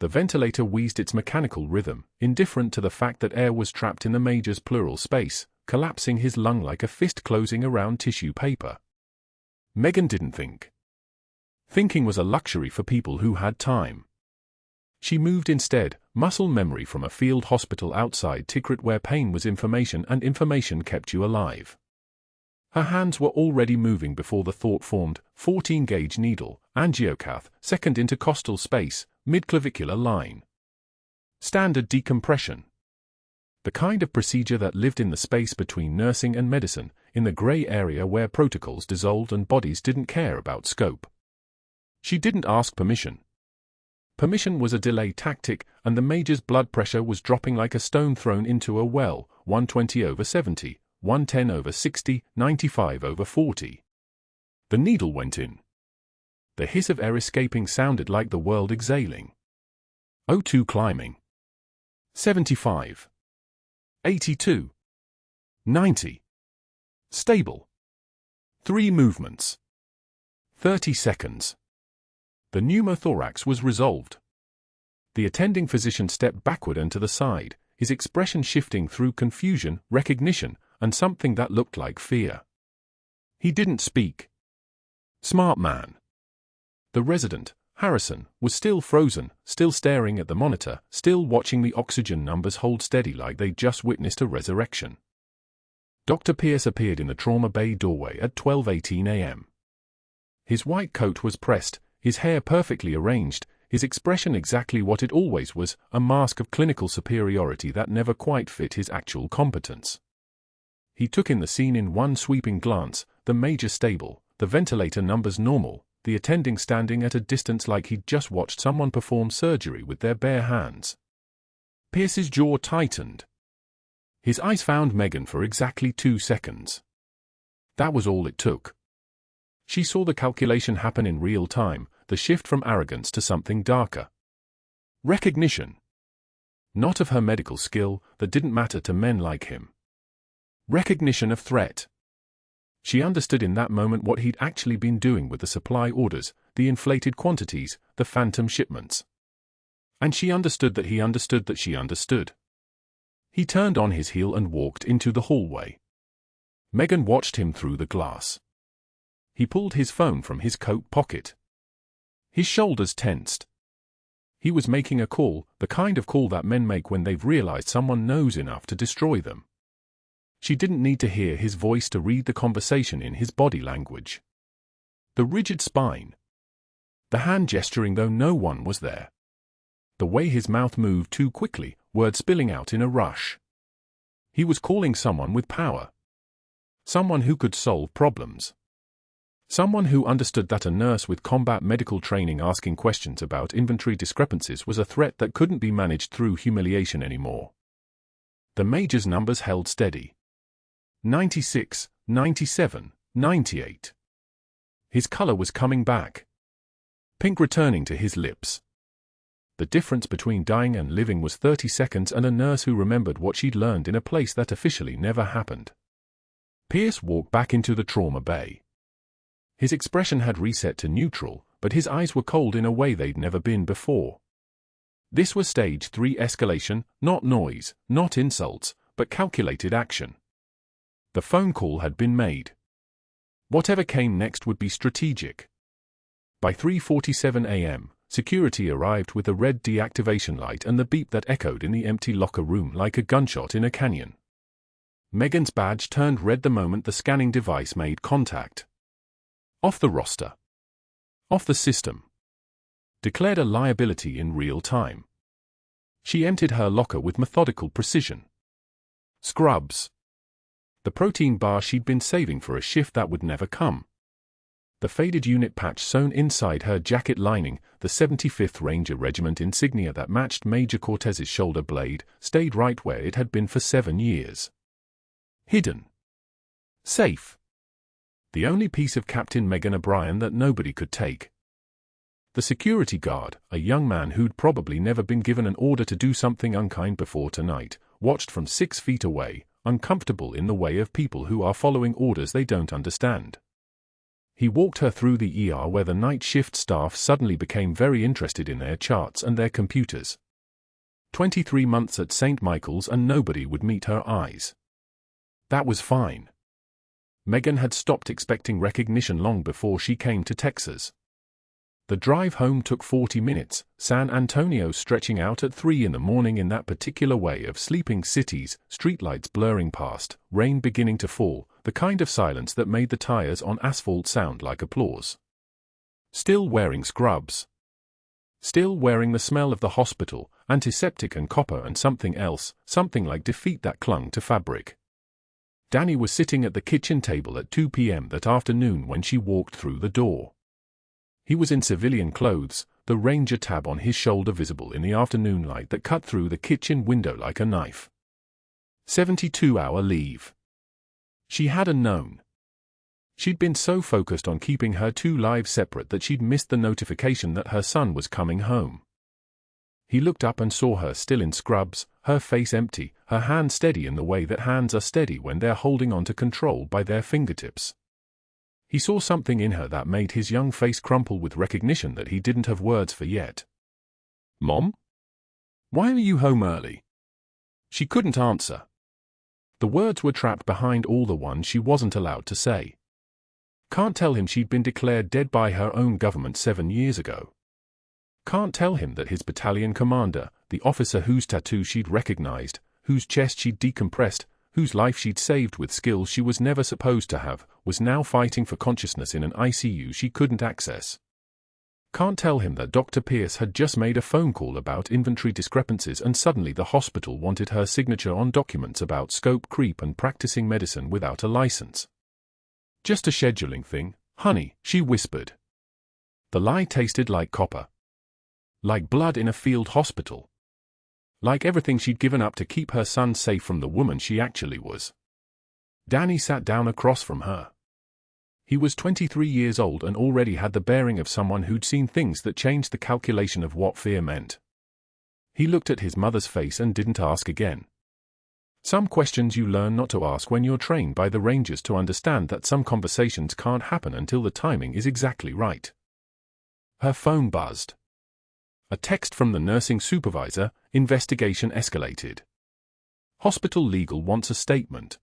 The ventilator wheezed its mechanical rhythm, indifferent to the fact that air was trapped in the Major's pleural space, collapsing his lung like a fist closing around tissue paper. Megan didn't think. Thinking was a luxury for people who had time. She moved instead, muscle memory from a field hospital outside Tikrit where pain was information and information kept you alive. Her hands were already moving before the thought formed, 14-gauge needle, angiocath, second intercostal space, midclavicular line. Standard decompression. The kind of procedure that lived in the space between nursing and medicine, in the grey area where protocols dissolved and bodies didn't care about scope. She didn't ask permission. Permission was a delay tactic, and the Major's blood pressure was dropping like a stone thrown into a well, 120/70, 110/60, 95/40. The needle went in. The hiss of air escaping sounded like the world exhaling. O2 climbing. 75. 82. 90. Stable. 3 movements. 30 seconds. The pneumothorax was resolved. The attending physician stepped backward and to the side, his expression shifting through confusion, recognition, and something that looked like fear. He didn't speak. Smart man. The resident, Harrison, was still frozen, still staring at the monitor, still watching the oxygen numbers hold steady like they'd just witnessed a resurrection. Dr. Pierce appeared in the trauma bay doorway at 12:18 a.m. His white coat was pressed, his hair perfectly arranged, his expression exactly what it always was, a mask of clinical superiority that never quite fit his actual competence. He took in the scene in one sweeping glance, the major stable, the ventilator numbers normal, the attending standing at a distance like he'd just watched someone perform surgery with their bare hands. Pierce's jaw tightened. His eyes found Megan for exactly 2 seconds. That was all it took. She saw the calculation happen in real time, the shift from arrogance to something darker. Recognition. Not of her medical skill, that didn't matter to men like him. Recognition of threat. She understood in that moment what he'd actually been doing with the supply orders, the inflated quantities, the phantom shipments. And she understood that he understood that she understood. He turned on his heel and walked into the hallway. Megan watched him through the glass. He pulled his phone from his coat pocket. His shoulders tensed. He was making a call, the kind of call that men make when they've realized someone knows enough to destroy them. She didn't need to hear his voice to read the conversation in his body language. The rigid spine. The hand gesturing though no one was there. The way his mouth moved too quickly, words spilling out in a rush. He was calling someone with power. Someone who could solve problems. Someone who understood that a nurse with combat medical training asking questions about inventory discrepancies was a threat that couldn't be managed through humiliation anymore. The major's numbers held steady. 96, 97, 98. His color was coming back. Pink returning to his lips. The difference between dying and living was 30 seconds, and a nurse who remembered what she'd learned in a place that officially never happened. Pierce walked back into the trauma bay. His expression had reset to neutral, but his eyes were cold in a way they'd never been before. This was stage 3 escalation, not noise, not insults, but calculated action. The phone call had been made. Whatever came next would be strategic. By 3:47 a.m., security arrived with a red deactivation light and the beep that echoed in the empty locker room like a gunshot in a canyon. Megan's badge turned red the moment the scanning device made contact. Off the roster. Off the system. Declared a liability in real time. She emptied her locker with methodical precision. Scrubs. The protein bar she'd been saving for a shift that would never come. The faded unit patch sewn inside her jacket lining, the 75th Ranger Regiment insignia that matched Major Cortez's shoulder blade, stayed right where it had been for 7 years. Hidden. Safe. The only piece of Captain Megan O'Brien that nobody could take. The security guard, a young man who'd probably never been given an order to do something unkind before tonight, watched from 6 feet away, uncomfortable in the way of people who are following orders they don't understand. He walked her through the ER where the night shift staff suddenly became very interested in their charts and their computers. 23 months at St. Michael's and nobody would meet her eyes. That was fine. Megan had stopped expecting recognition long before she came to Texas. The drive home took 40 minutes, San Antonio stretching out at 3 in the morning in that particular way of sleeping cities, streetlights blurring past, rain beginning to fall, the kind of silence that made the tires on asphalt sound like applause. Still wearing scrubs. Still wearing the smell of the hospital, antiseptic and copper and something else, something like defeat that clung to fabric. Danny was sitting at the kitchen table at 2 p.m. that afternoon when she walked through the door. He was in civilian clothes, the Ranger tab on his shoulder visible in the afternoon light that cut through the kitchen window like a knife. 72-hour leave. She hadn't known. She'd been so focused on keeping her 2 lives separate that she'd missed the notification that her son was coming home. He looked up and saw her still in scrubs, her face empty, her hand steady in the way that hands are steady when they're holding on to control by their fingertips. He saw something in her that made his young face crumple with recognition that he didn't have words for yet. "Mom? Why are you home early?" She couldn't answer. The words were trapped behind all the ones she wasn't allowed to say. Can't tell him she'd been declared dead by her own government 7 years ago. Can't tell him that his battalion commander, the officer whose tattoo she'd recognized, whose chest she'd decompressed, whose life she'd saved with skills she was never supposed to have, was now fighting for consciousness in an ICU she couldn't access. Can't tell him that Dr. Pierce had just made a phone call about inventory discrepancies and suddenly the hospital wanted her signature on documents about scope creep and practicing medicine without a license. Just a scheduling thing, honey, she whispered. The lie tasted like copper. Like blood in a field hospital. Like everything she'd given up to keep her son safe from the woman she actually was. Danny sat down across from her. He was 23 years old and already had the bearing of someone who'd seen things that changed the calculation of what fear meant. He looked at his mother's face and didn't ask again. Some questions you learn not to ask when you're trained by the Rangers to understand that some conversations can't happen until the timing is exactly right. Her phone buzzed. A text from the nursing supervisor, investigation escalated. Hospital legal wants a statement.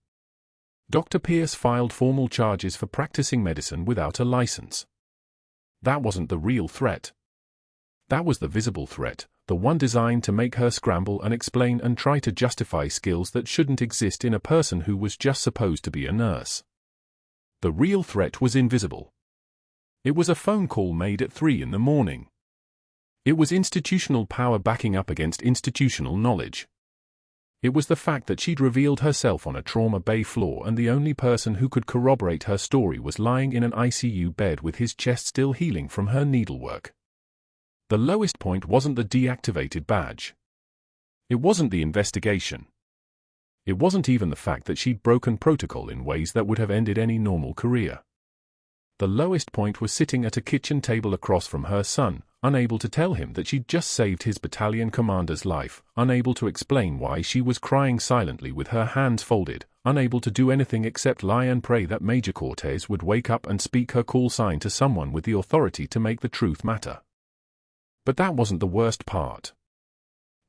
Dr. Pierce filed formal charges for practicing medicine without a license. That wasn't the real threat. That was the visible threat, the one designed to make her scramble and explain and try to justify skills that shouldn't exist in a person who was just supposed to be a nurse. The real threat was invisible. It was a phone call made at 3 in the morning. It was institutional power backing up against institutional knowledge. It was the fact that she'd revealed herself on a trauma bay floor and the only person who could corroborate her story was lying in an ICU bed with his chest still healing from her needlework. The lowest point wasn't the deactivated badge. It wasn't the investigation. It wasn't even the fact that she'd broken protocol in ways that would have ended any normal career. The lowest point was sitting at a kitchen table across from her son, unable to tell him that she'd just saved his battalion commander's life, unable to explain why she was crying silently with her hands folded, unable to do anything except lie and pray that Major Cortez would wake up and speak her call sign to someone with the authority to make the truth matter. But that wasn't the worst part.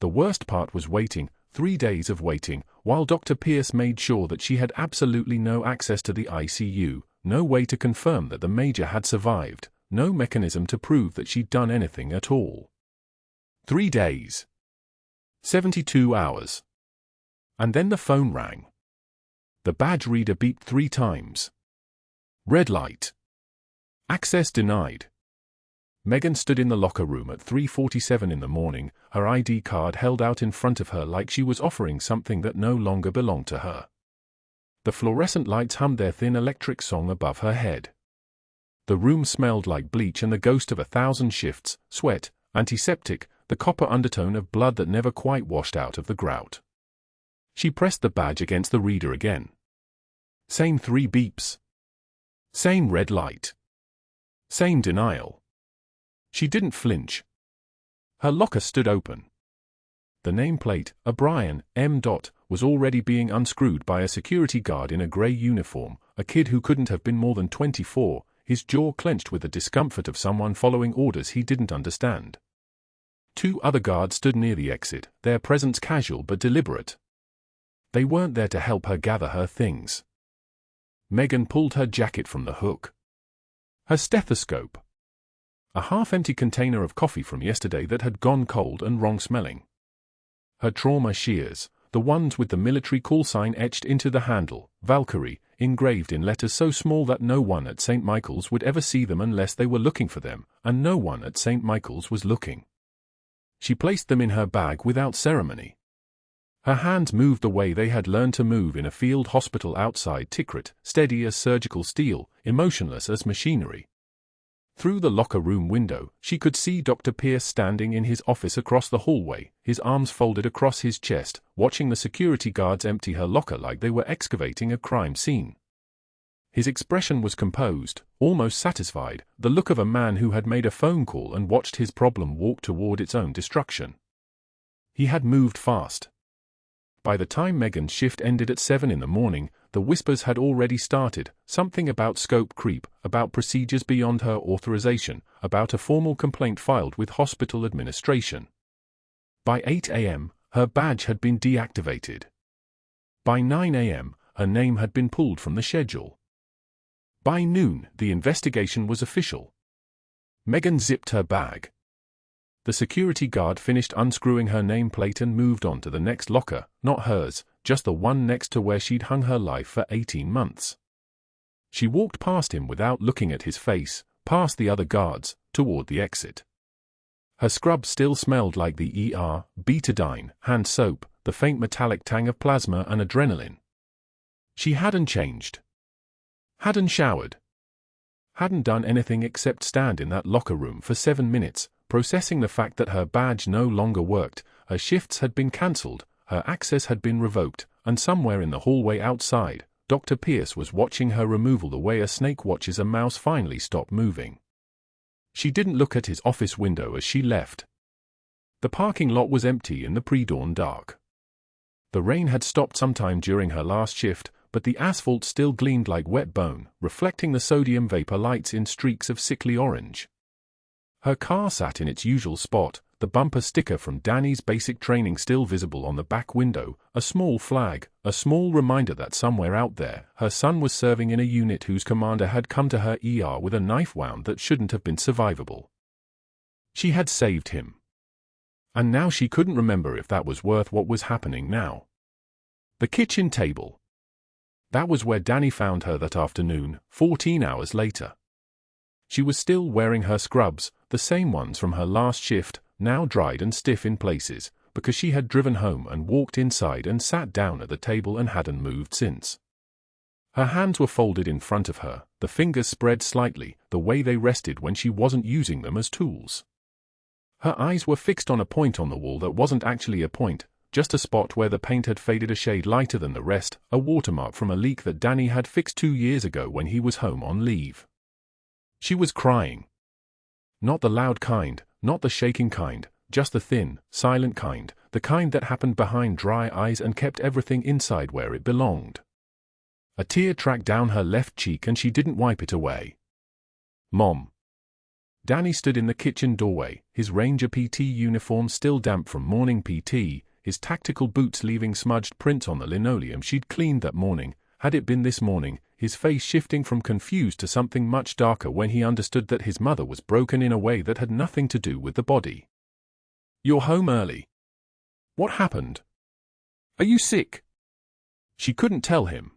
The worst part was waiting, 3 days of waiting, while Dr. Pierce made sure that she had absolutely no access to the ICU, no way to confirm that the Major had survived, no mechanism to prove that she'd done anything at all. 3 days. 72 hours. And then the phone rang. The badge reader beeped 3 times. Red light. Access denied. Megan stood in the locker room at 3:47 in the morning, her ID card held out in front of her like she was offering something that no longer belonged to her. The fluorescent lights hummed their thin electric song above her head. The room smelled like bleach and the ghost of 1,000 shifts, sweat, antiseptic, the copper undertone of blood that never quite washed out of the grout. She pressed the badge against the reader again. Same 3 beeps. Same red light. Same denial. She didn't flinch. Her locker stood open. The nameplate, O'Brien, M. was already being unscrewed by a security guard in a grey uniform, a kid who couldn't have been more than 24, his jaw clenched with the discomfort of someone following orders he didn't understand. 2 other guards stood near the exit, their presence casual but deliberate. They weren't there to help her gather her things. Megan pulled her jacket from the hook. Her stethoscope. A half-empty container of coffee from yesterday that had gone cold and wrong-smelling. Her trauma shears, the ones with the military call sign etched into the handle, Valkyrie, engraved in letters so small that no one at St. Michael's would ever see them unless they were looking for them, and no one at St. Michael's was looking. She placed them in her bag without ceremony. Her hands moved the way they had learned to move in a field hospital outside Tikrit, steady as surgical steel, emotionless as machinery. Through the locker room window, she could see Dr. Pierce standing in his office across the hallway, his arms folded across his chest, watching the security guards empty her locker like they were excavating a crime scene. His expression was composed, almost satisfied, the look of a man who had made a phone call and watched his problem walk toward its own destruction. He had moved fast. By the time Megan's shift ended at 7 in the morning, the whispers had already started, something about scope creep, about procedures beyond her authorization, about a formal complaint filed with hospital administration. By 8 a.m., her badge had been deactivated. By 9 a.m., her name had been pulled from the schedule. By noon, the investigation was official. Megan zipped her bag. The security guard finished unscrewing her nameplate and moved on to the next locker, not hers, just the one next to where she'd hung her life for 18 months. She walked past him without looking at his face, past the other guards, toward the exit. Her scrub still smelled like the betadine, hand soap, the faint metallic tang of plasma and adrenaline. She hadn't changed. Hadn't showered. Hadn't done anything except stand in that locker room for 7 minutes, processing the fact that her badge no longer worked, her shifts had been cancelled, her access had been revoked, and somewhere in the hallway outside, Dr. Pierce was watching her removal the way a snake watches a mouse finally stop moving. She didn't look at his office window as she left. The parking lot was empty in the pre-dawn dark. The rain had stopped sometime during her last shift, but the asphalt still gleamed like wet bone, reflecting the sodium vapor lights in streaks of sickly orange. Her car sat in its usual spot, the bumper sticker from Danny's basic training still visible on the back window, a small flag, a small reminder that somewhere out there, her son was serving in a unit whose commander had come to her with a knife wound that shouldn't have been survivable. She had saved him. And now she couldn't remember if that was worth what was happening now. The kitchen table. That was where Danny found her that afternoon, 14 hours later. She was still wearing her scrubs, the same ones from her last shift, now dried and stiff in places, because she had driven home and walked inside and sat down at the table and hadn't moved since. Her hands were folded in front of her, the fingers spread slightly, the way they rested when she wasn't using them as tools. Her eyes were fixed on a point on the wall that wasn't actually a point, just a spot where the paint had faded a shade lighter than the rest, a watermark from a leak that Danny had fixed 2 years ago when he was home on leave. She was crying. Not the loud kind, not the shaking kind, just the thin, silent kind, the kind that happened behind dry eyes and kept everything inside where it belonged. A tear tracked down her left cheek and she didn't wipe it away. "Mom." Danny stood in the kitchen doorway, his Ranger PT uniform still damp from morning PT, his tactical boots leaving smudged prints on the linoleum she'd cleaned that morning, had it been this morning, his face shifting from confused to something much darker when he understood that his mother was broken in a way that had nothing to do with the body. "You're home early. What happened? Are you sick?" She couldn't tell him.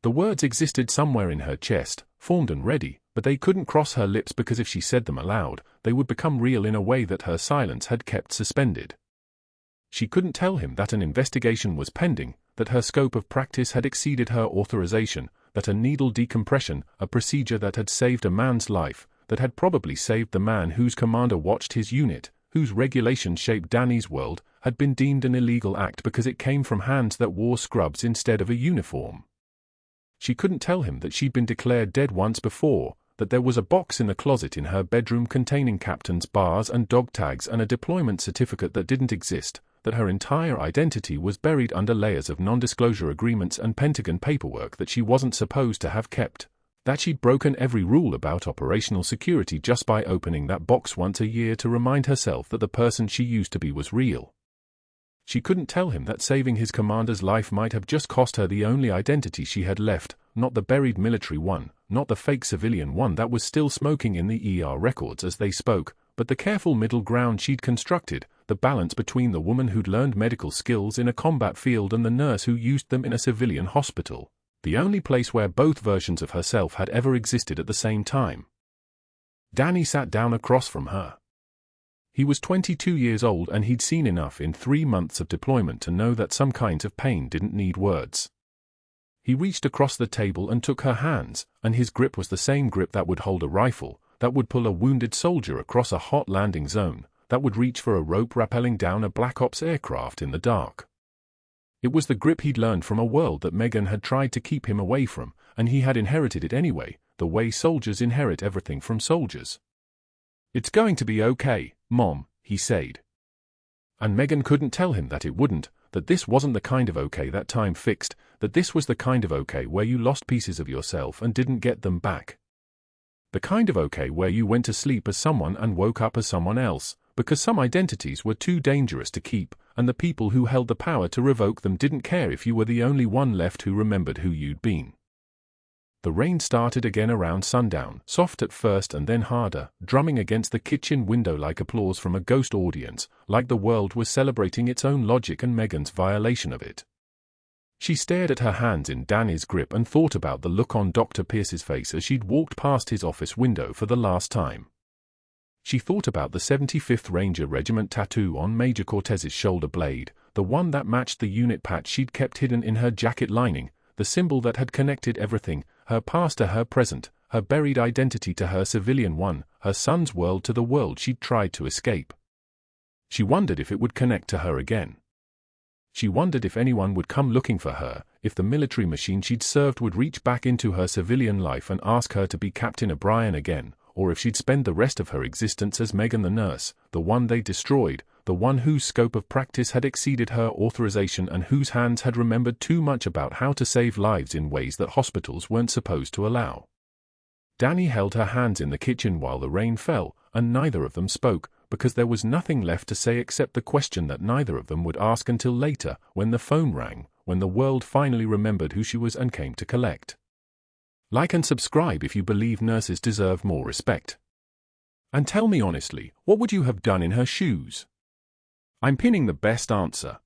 The words existed somewhere in her chest, formed and ready, but they couldn't cross her lips because if she said them aloud, they would become real in a way that her silence had kept suspended. She couldn't tell him that an investigation was pending, that her scope of practice had exceeded her authorization, that a needle decompression, a procedure that had saved a man's life, that had probably saved the man whose commander watched his unit, whose regulations shaped Danny's world, had been deemed an illegal act because it came from hands that wore scrubs instead of a uniform. She couldn't tell him that she'd been declared dead once before, that there was a box in the closet in her bedroom containing captain's bars and dog tags and a deployment certificate that didn't exist, that her entire identity was buried under layers of non-disclosure agreements and Pentagon paperwork that she wasn't supposed to have kept, that she'd broken every rule about operational security just by opening that box once a year to remind herself that the person she used to be was real. She couldn't tell him that saving his commander's life might have just cost her the only identity she had left, not the buried military one, not the fake civilian one that was still smoking in the records as they spoke, but the careful middle ground she'd constructed, the balance between the woman who'd learned medical skills in a combat field and the nurse who used them in a civilian hospital, the only place where both versions of herself had ever existed at the same time. Danny sat down across from her. He was 22 years old and he'd seen enough in 3 months of deployment to know that some kinds of pain didn't need words. He reached across the table and took her hands, and his grip was the same grip that would hold a rifle, that would pull a wounded soldier across a hot landing zone, that would reach for a rope rappelling down a Black Ops aircraft in the dark. It was the grip he'd learned from a world that Megan had tried to keep him away from, and he had inherited it anyway, the way soldiers inherit everything from soldiers. "It's going to be okay, Mom," he said. And Megan couldn't tell him that it wouldn't, that this wasn't the kind of okay that time fixed, that this was the kind of okay where you lost pieces of yourself and didn't get them back. The kind of okay where you went to sleep as someone and woke up as someone else, because some identities were too dangerous to keep, and the people who held the power to revoke them didn't care if you were the only one left who remembered who you'd been. The rain started again around sundown, soft at first and then harder, drumming against the kitchen window like applause from a ghost audience, like the world was celebrating its own logic and Megan's violation of it. She stared at her hands in Danny's grip and thought about the look on Dr. Pierce's face as she'd walked past his office window for the last time. She thought about the 75th Ranger Regiment tattoo on Major Cortez's shoulder blade, the one that matched the unit patch she'd kept hidden in her jacket lining, the symbol that had connected everything, her past to her present, her buried identity to her civilian one, her son's world to the world she'd tried to escape. She wondered if it would connect to her again. She wondered if anyone would come looking for her, if the military machine she'd served would reach back into her civilian life and ask her to be Captain O'Brien again, or if she'd spend the rest of her existence as Megan the nurse, the one they destroyed, the one whose scope of practice had exceeded her authorization and whose hands had remembered too much about how to save lives in ways that hospitals weren't supposed to allow. Danny held her hands in the kitchen while the rain fell, and neither of them spoke, because there was nothing left to say except the question that neither of them would ask until later, when the phone rang, when the world finally remembered who she was and came to collect. Like and subscribe if you believe nurses deserve more respect. And tell me honestly, what would you have done in her shoes? I'm pinning the best answer.